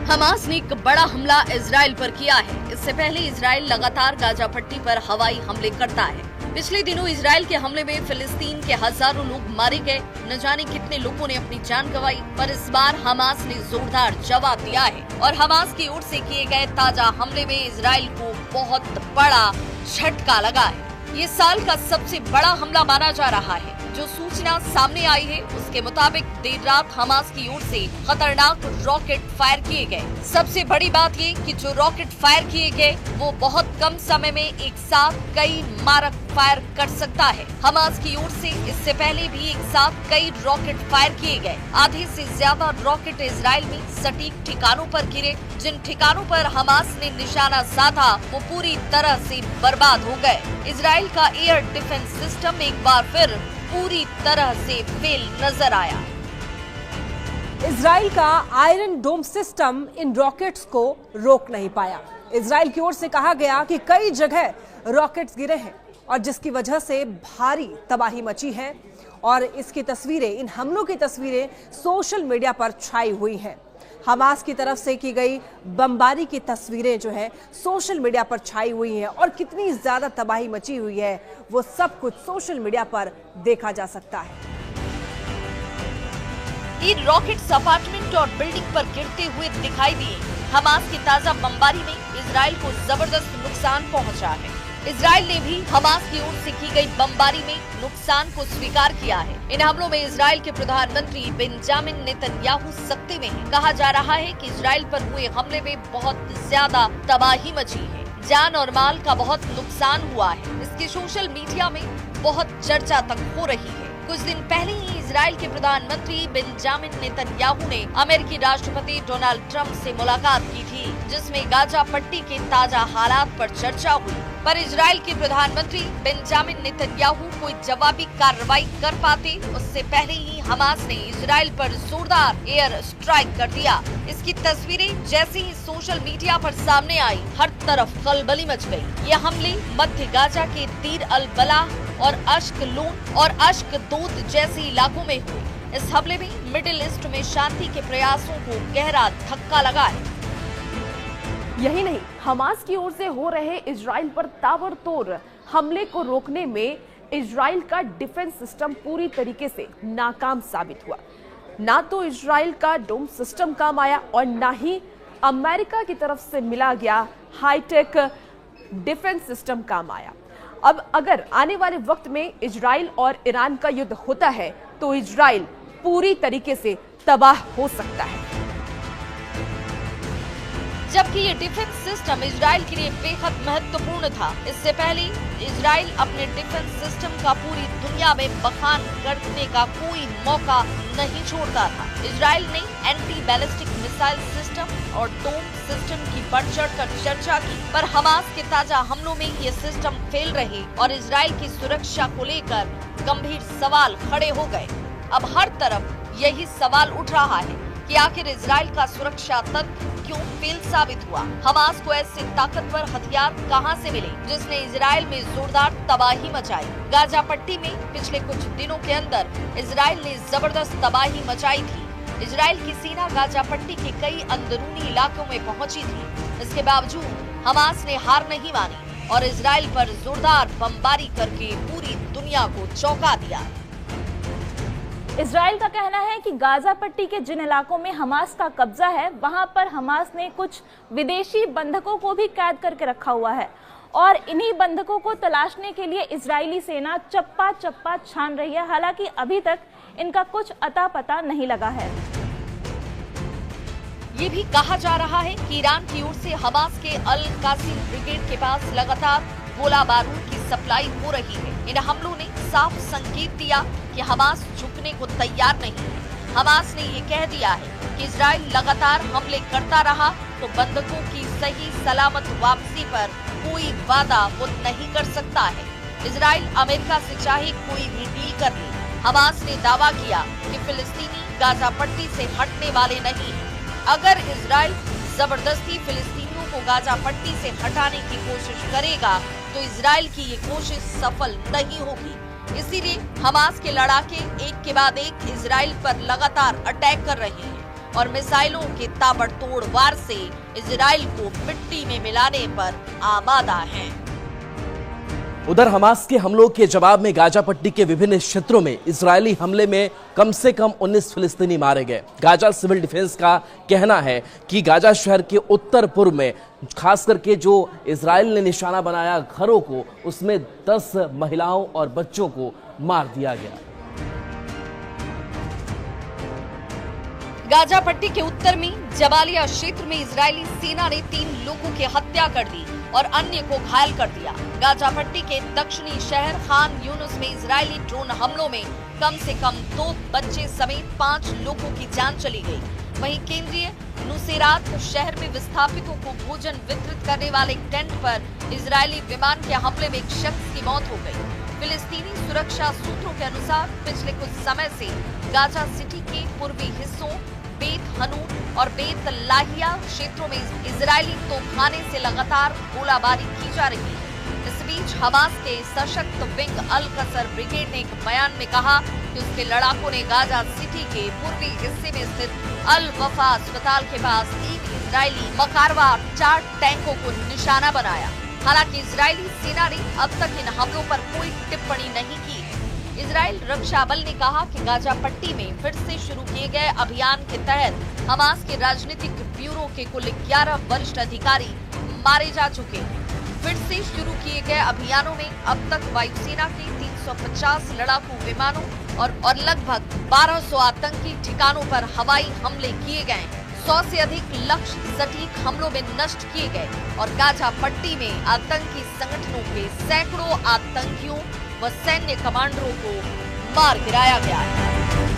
Hamas ने एक बड़ा हमला इजराइल पर किया है। इससे पहले इजराइल लगातार गाजा पट्टी पर हवाई हमले करता है। पिछले दिनों इजराइल के हमले में फिलिस्तीन के हजारों लोग मारे गए, न जाने कितने लोगों ने अपनी जान गंवाई। पर इस बार हमास ने जोरदार जवाब दिया है और हमास की ओर से किए गए ताजा हमले में इजराइल को बहुत बड़ा झटका लगा है। ये साल का सबसे बड़ा हमला माना जा रहा है। जो सूचना सामने आई है उसके मुताबिक देर रात हमास की ओर से खतरनाक रॉकेट फायर किए गए। सबसे बड़ी बात ये कि जो रॉकेट फायर किए गए वो बहुत कम समय में एक साथ कई मारक फायर कर सकता है। हमास की ओर से इससे पहले भी एक साथ कई रॉकेट फायर किए गए। आधे से ज्यादा रॉकेट इजराइल में सटीक ठिकानों पर गिरे। जिन ठिकानों पर हमास ने निशाना साधा वो पूरी तरह से बर्बाद हो गए। इजराइल का एयर डिफेंस सिस्टम एक बार फिर पूरी तरह से फेल नजर आया। इजराइल का आयरन डोम सिस्टम इन रॉकेट्स को रोक नहीं पाया। इजराइल की ओर से कहा गया कि कई जगह रॉकेट्स गिरे हैं और जिसकी वजह से भारी तबाही मची है और इसकी तस्वीरें, इन हमलों की तस्वीरें सोशल मीडिया पर छाई हुई हैं। हमास की तरफ से की गई बमबारी की तस्वीरें जो है सोशल मीडिया पर छाई हुई हैं और कितनी ज्यादा तबाही मची हुई है वो सब कुछ सोशल मीडिया पर देखा जा सकता है। इन रॉकेट्स अपार्टमेंट और बिल्डिंग पर गिरते हुए दिखाई दिए। हमास की ताजा बमबारी में इजराइल को जबरदस्त नुकसान पहुंचा है। इजराइल ने भी हमास की ओर से की गई बमबारी में नुकसान को स्वीकार किया है। इन हमलों में इजराइल के प्रधानमंत्री बेंजामिन नेतन्याहू सख्ती में हैं। कहा जा रहा है कि इजराइल पर हुए हमले में बहुत ज्यादा तबाही मची है, जान और माल का बहुत नुकसान हुआ है। इसकी सोशल मीडिया में बहुत चर्चा तक हो रही है। कुछ दिन पहले ही इजराइल के प्रधानमंत्री बेंजामिन नेतन्याहू ने अमेरिकी राष्ट्रपति डोनाल्ड ट्रंप से मुलाकात की थी, जिसमें गाजा पट्टी के ताजा हालात पर चर्चा हुई। पर इजराइल के प्रधानमंत्री बेंजामिन नेतन्याहू कोई जवाबी कार्रवाई कर पाते उससे पहले ही हमास ने इजराइल पर जोरदार एयर स्ट्राइक कर दिया। इसकी तस्वीरें जैसे ही सोशल मीडिया पर सामने आई, हर तरफ खलबली मच गई। ये हमले मध्य गाजा के दीर अल बलाह और अश्कलोन और अश्कदोद जैसे इलाकों में हुए। इस हमले में मिडिल ईस्ट में शांति के प्रयासों को गहरा धक्का लगा है। यही नहीं, हमास की ओर से हो रहे इजराइल पर ताबड़तोड़ हमले को रोकने में इजराइल का डिफेंस सिस्टम पूरी तरीके से नाकाम साबित हुआ। ना तो इजराइल का डोम सिस्टम काम आया और ना ही अमेरिका की तरफ से मिला गया हाईटेक डिफेंस सिस्टम काम आया। अब अगर आने वाले वक्त में इजराइल और ईरान का युद्ध होता है तो इजराइल पूरी तरीके से तबाह हो सकता है। जबकि ये डिफेंस सिस्टम इजराइल के लिए बेहद महत्वपूर्ण था। इससे पहले इजराइल अपने डिफेंस सिस्टम का पूरी दुनिया में बखान करने का कोई मौका नहीं छोड़ता था। इजराइल ने एंटी बैलिस्टिक मिसाइल सिस्टम और डोम सिस्टम की बढ़ चढ़कर चर्चा की, पर हमास के ताजा हमलों में ये सिस्टम फेल रहे और इजराइल की सुरक्षा को लेकर गंभीर सवाल खड़े हो गए। अब हर तरफ यही सवाल उठ रहा है कि आखिर इजराइल का सुरक्षा तंत्र क्यों फेल साबित हुआ। हमास को ऐसे ताकतवर हथियार कहां से मिले जिसने इजराइल में जोरदार तबाही मचाई। गाजा पट्टी में पिछले कुछ दिनों के अंदर इजराइल ने जबरदस्त तबाही मचाई थी। इजराइल की सेना गाजा पट्टी के कई अंदरूनी इलाकों में पहुंची थी। इसके बावजूद हमास ने हार नहीं मानी और इजराइल पर जोरदार बमबारी करके पूरी दुनिया को चौंका दिया। इजराइल का कहना है कि गाजा पट्टी के जिन इलाकों में हमास का कब्जा है वहां पर हमास ने कुछ विदेशी बंधकों को भी कैद करके रखा हुआ है और इन्हीं बंधकों को तलाशने के लिए इजरायली सेना चप्पा चप्पा छान रही है। हालांकि अभी तक इनका कुछ अता पता नहीं लगा है। ये भी कहा जा रहा है कि ईरान की ओर से हमास के अल कासिम ब्रिगेड के पास लगातार गोला बारूद की सप्लाई हो रही है। इन हमलों ने साफ संकेत दिया कि हमास झुकने को तैयार नहीं है। हमास ने ये कह दिया है कि इजराइल लगातार हमले करता रहा तो बंधकों की सही सलामत वापसी पर कोई वादा वो नहीं कर सकता है। इजराइल अमेरिका से चाहे कोई भी डील कर ले। हमास ने दावा किया कि फिलिस्तीनी गाजा पट्टी से हटने वाले नहीं है। अगर इजराइल जबरदस्ती फिलिस्तीनियों को गाजा पट्टी से हटाने की कोशिश करेगा तो इजराइल की ये कोशिश सफल नहीं होगी। इसीलिए हमास के लड़ाके एक के बाद एक इजराइल पर लगातार अटैक कर रहे हैं। और मिसाइलों के ताबड़तोड़ वार से इजराइल को मिट्टी में मिलाने पर आमादा हैं। उधर हमास के हमलों के जवाब में गाजा पट्टी के विभिन्न क्षेत्रों में इजरायली हमले में कम से कम 19 फिलिस्तीनी मारे गए। गाजा सिविल डिफेंस का कहना है कि गाजा शहर के उत्तर पूर्व में खास करके जो इजराइल ने निशाना बनाया घरों को, उसमें 10 महिलाओं और बच्चों को मार दिया गया। गाजा पट्टी के उत्तर में जबालिया क्षेत्र में इजरायली सेना ने 3 लोगों की हत्या कर दी और अन्य को घायल कर दिया। गाजा पट्टी के दक्षिणी शहर खान यूनुस में इजरायली ड्रोन हमलों में कम से कम 2 बच्चे समेत 5 लोगों की जान चली गई। वहीं केंद्रीय नुसेरात शहर में विस्थापितों को भोजन वितरित करने वाले एक टेंट पर इजरायली विमान के हमले में एक शख्स की मौत हो गई। फिलिस्तीनी सुरक्षा सूत्रों के अनुसार पिछले कुछ समय से गाजा सिटी के पूर्वी हिस्सों बेत हनून और बेत लाहिया क्षेत्रों में इजरायली तोपखाने से लगातार गोलाबारी की जा रही है। इस बीच हमास के सशक्त विंग अल कसर ब्रिगेड ने एक बयान में कहा कि उसके लड़ाकों ने गाजा सिटी के पूर्वी हिस्से में स्थित अल वफा अस्पताल के पास 3 इजरायली मकारवा 4 टैंकों को निशाना बनाया। हालांकि इजरायली सेना ने अब तक इन हमलों पर कोई टिप्पणी नहीं की। इजराइल रक्षा बल ने कहा कि गाजा पट्टी में फिर से शुरू किए गए अभियान के तहत हमास के राजनीतिक ब्यूरो के कुल 11 वरिष्ठ अधिकारी मारे जा चुके हैं। फिर से शुरू किए गए अभियानों में अब तक वायुसेना के 350 लड़ाकू विमानों और लगभग 1200 आतंकी ठिकानों पर हवाई हमले किए गए। 100 से अधिक लक्ष्य सटीक हमलों में नष्ट किए गए और गाजा पट्टी में आतंकी संगठनों के सैकड़ों आतंकियों व सैन्य कमांडरों को मार गिराया गया है।